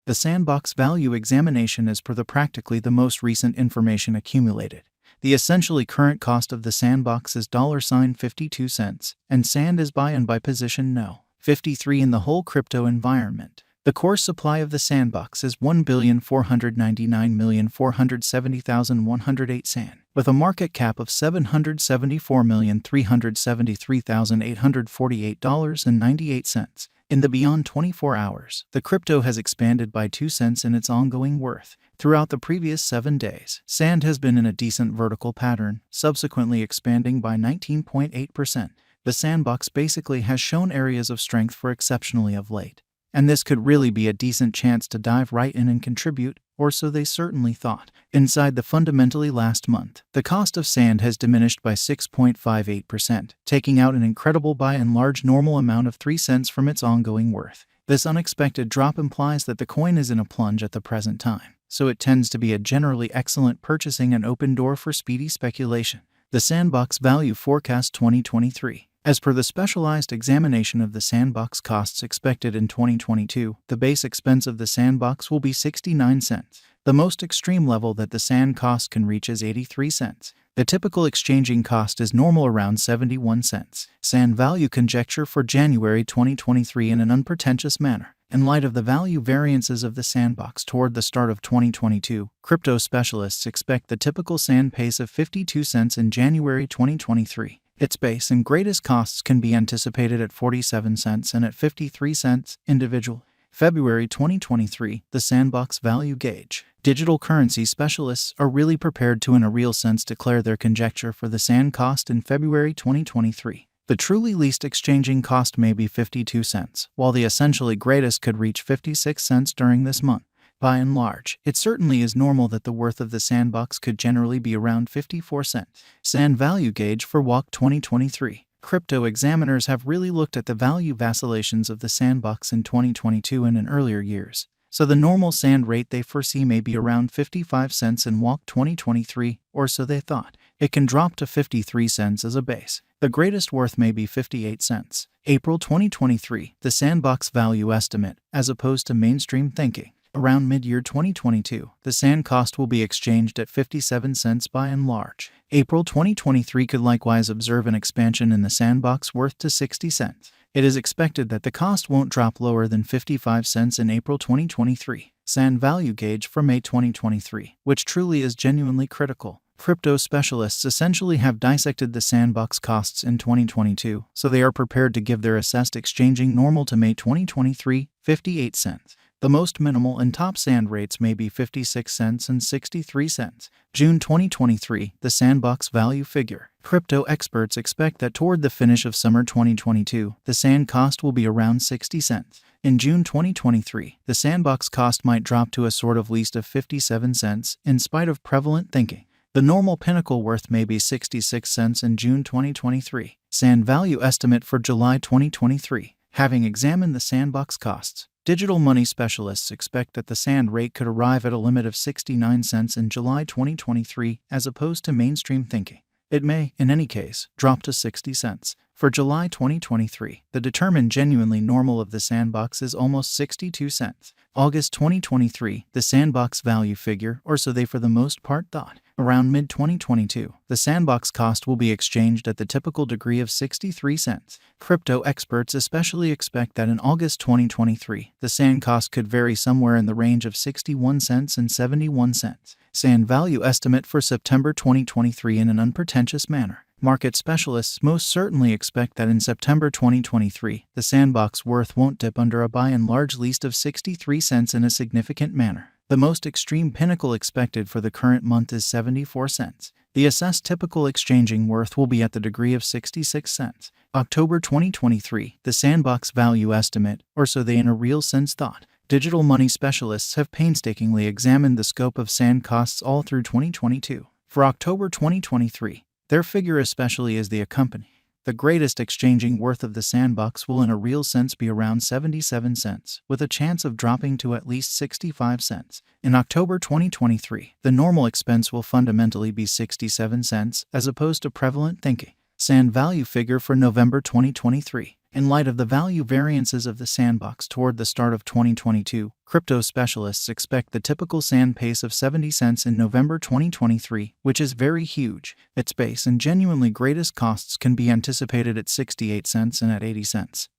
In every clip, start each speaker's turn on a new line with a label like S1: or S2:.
S1: The sandbox value examination is per the practically the most recent information accumulated. The essentially current cost of the sandbox is $52, and sand is by and by position no. 53 in the whole crypto environment. The core supply of the sandbox is 1,499,470,108 sand, with a market cap of $774,373,848.98. In the beyond 24 hours, the crypto has expanded by 2 cents in its ongoing worth. Throughout the previous 7 days, sand has been in a decent vertical pattern, subsequently expanding by 19.8%. The sandbox basically has shown areas of strength for exceptionally of late. And this could really be a decent chance to dive right in and contribute, or so they certainly thought. Inside the fundamentally last month, the cost of sand has diminished by 6.58%, taking out an incredible by and large normal amount of 3 cents from its ongoing worth. This unexpected drop implies that the coin is in a plunge at the present time, so it tends to be a generally excellent purchasing and open door for speedy speculation. The Sandbox Value Forecast 2023. As per the specialized examination of the sandbox costs expected in 2022, the base expense of the sandbox will be 69 cents. The most extreme level that the sand cost can reach is 83 cents. The typical exchanging cost is normal around 71 cents. Sand value conjecture for January 2023 in an unpretentious manner. In light of the value variances of the sandbox toward the start of 2022, crypto specialists expect the typical sand pace of 52 cents in January 2023. Its base and greatest costs can be anticipated at 47 cents and at 53 cents individual. February 2023, the Sandbox Value Gauge. Digital currency specialists are really prepared to in a real sense declare their conjecture for the sand cost in February 2023. The truly least exchanging cost may be 52 cents, while the essentially greatest could reach 56 cents during this month. By and large, it certainly is normal that the worth of the sandbox could generally be around 54 cents. Sand Value Gauge for WAC 2023. Crypto examiners have really looked at the value vacillations of the sandbox in 2022 and in earlier years, so the normal sand rate they foresee may be around 55 cents in WAC 2023, or so they thought. It can drop to 53 cents as a base. The greatest worth may be 58 cents. April 2023, the sandbox value estimate, as opposed to mainstream thinking. Around mid-year 2022, the sand cost will be exchanged at 57 cents by and large. April 2023 could likewise observe an expansion in the sandbox worth to 60 cents. It is expected that the cost won't drop lower than 55 cents in April 2023. Sand Value Gauge for May 2023, which truly is genuinely critical. Crypto specialists essentially have dissected the sandbox costs in 2022, so they are prepared to give their assessed exchanging normal to May 2023, 58 cents. The most minimal and top sand rates may be 56 cents and 63 cents. June 2023, the sandbox value figure. Crypto experts expect that toward the finish of summer 2022, the sand cost will be around 60 cents. In June 2023, the sandbox cost might drop to a sort of least of 57 cents, in spite of prevalent thinking. The normal pinnacle worth may be 66 cents in June 2023. Sand value estimate for July 2023. Having examined the sandbox costs, digital money specialists expect that the sand rate could arrive at a limit of 69 cents in July 2023 as opposed to mainstream thinking. It may, in any case, drop to 60 cents. For July 2023, the determined genuinely normal of the sandbox is almost 62 cents. August 2023, the sandbox value figure, or so they for the most part thought. Around mid-2022, the sandbox cost will be exchanged at the typical degree of 63 cents. Crypto experts especially expect that in August 2023, the sand cost could vary somewhere in the range of 61 cents and 71 cents. Sand value estimate for September 2023 in an unpretentious manner. Market specialists most certainly expect that in September 2023, the sandbox worth won't dip under a by and large least of 63 cents in a significant manner. The most extreme pinnacle expected for the current month is 74 cents. The assessed typical exchanging worth will be at the degree of 66 cents. October 2023, the sandbox value estimate, or so they in a real sense thought. Digital money specialists have painstakingly examined the scope of sand costs all through 2022. For October 2023, their figure especially is the accompany. The greatest exchanging worth of the sandbox will in a real sense be around 77 cents, with a chance of dropping to at least 65 cents. In October 2023, the normal expense will fundamentally be 67 cents as opposed to prevalent thinking. Sand value figure for November 2023. In light of the value variances of the sandbox toward the start of 2022, crypto specialists expect the typical sand pace of 70 cents in November 2023, which is very huge. Its base and genuinely greatest costs can be anticipated at 68 cents and at 80 cents.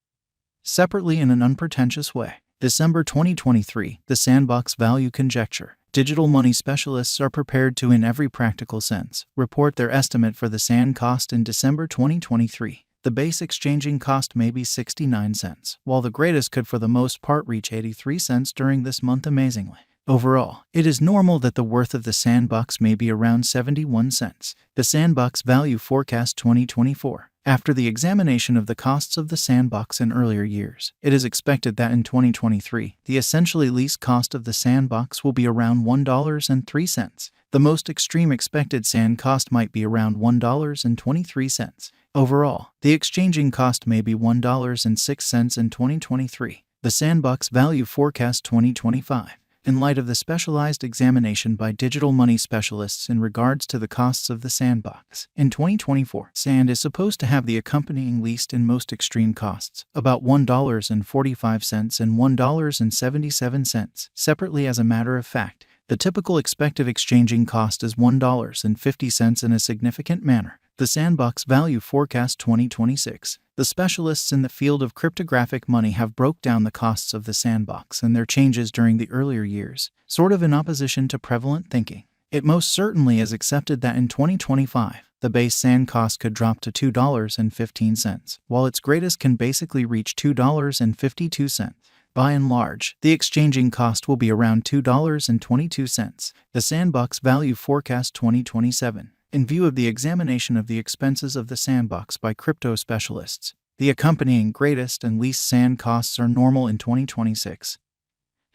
S1: Separately, in an unpretentious way, December 2023, the sandbox value conjecture. Digital money specialists are prepared to, in every practical sense, report their estimate for the sand cost in December 2023. The base exchanging cost may be 69 cents, while the greatest could for the most part reach 83 cents during this month amazingly. Overall, it is normal that the worth of the sandbox may be around 71 cents. The Sandbox Value Forecast 2024. After the examination of the costs of the sandbox in earlier years, it is expected that in 2023, the essentially least cost of the sandbox will be around $1.03. The most extreme expected sand cost might be around $1.23. Overall, the exchanging cost may be $1.06 in 2023. The Sandbox Value Forecast 2025. In light of the specialized examination by digital money specialists in regards to the costs of the sandbox, in 2024, sand is supposed to have the accompanying least and most extreme costs, about $1.45 and $1.77. Separately, as a matter of fact, the typical expected exchanging cost is $1.50 in a significant manner. The Sandbox Value Forecast 2026. The specialists in the field of cryptographic money have broke down the costs of the sandbox and their changes during the earlier years, sort of in opposition to prevalent thinking. It most certainly is accepted that in 2025, the base sand cost could drop to $2.15, while its greatest can basically reach $2.52. By and large, the exchanging cost will be around $2.22. The Sandbox Value Forecast 2027. In view of the examination of the expenses of the sandbox by crypto specialists, the accompanying greatest and least sand costs are normal in 2026.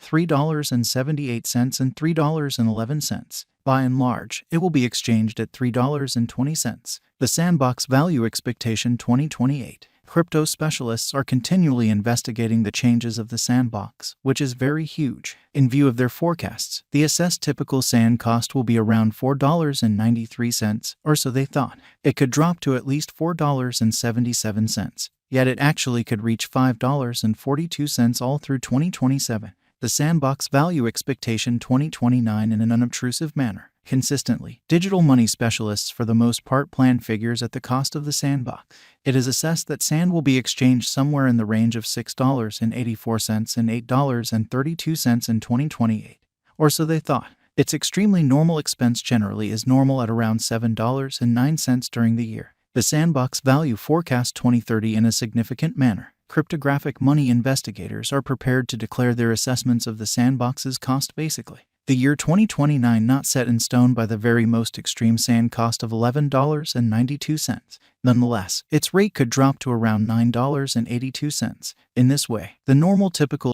S1: $3.78 and $3.11. By and large, it will be exchanged at $3.20. The Sandbox Value Expectation 2028. Crypto specialists are continually investigating the changes of the sandbox, which is very huge. In view of their forecasts, the assessed typical sand cost will be around $4.93, or so they thought. It could drop to at least $4.77, yet it actually could reach $5.42 all through 2027. The Sandbox Value Expectation 2029. In an unobtrusive manner, consistently, digital money specialists for the most part plan figures at the cost of the sandbox. It is assessed that sand will be exchanged somewhere in the range of $6.84 and $8.32 in 2028, or so they thought. Its extremely normal expense generally is normal at around $7.09 during the year. The Sandbox Value Forecast 2030. In a significant manner, cryptographic money investigators are prepared to declare their assessments of the sandbox's cost basically. The year 2029 not set in stone by the very most extreme sand cost of $11.92. Nonetheless, its rate could drop to around $9.82. In this way, the normal typical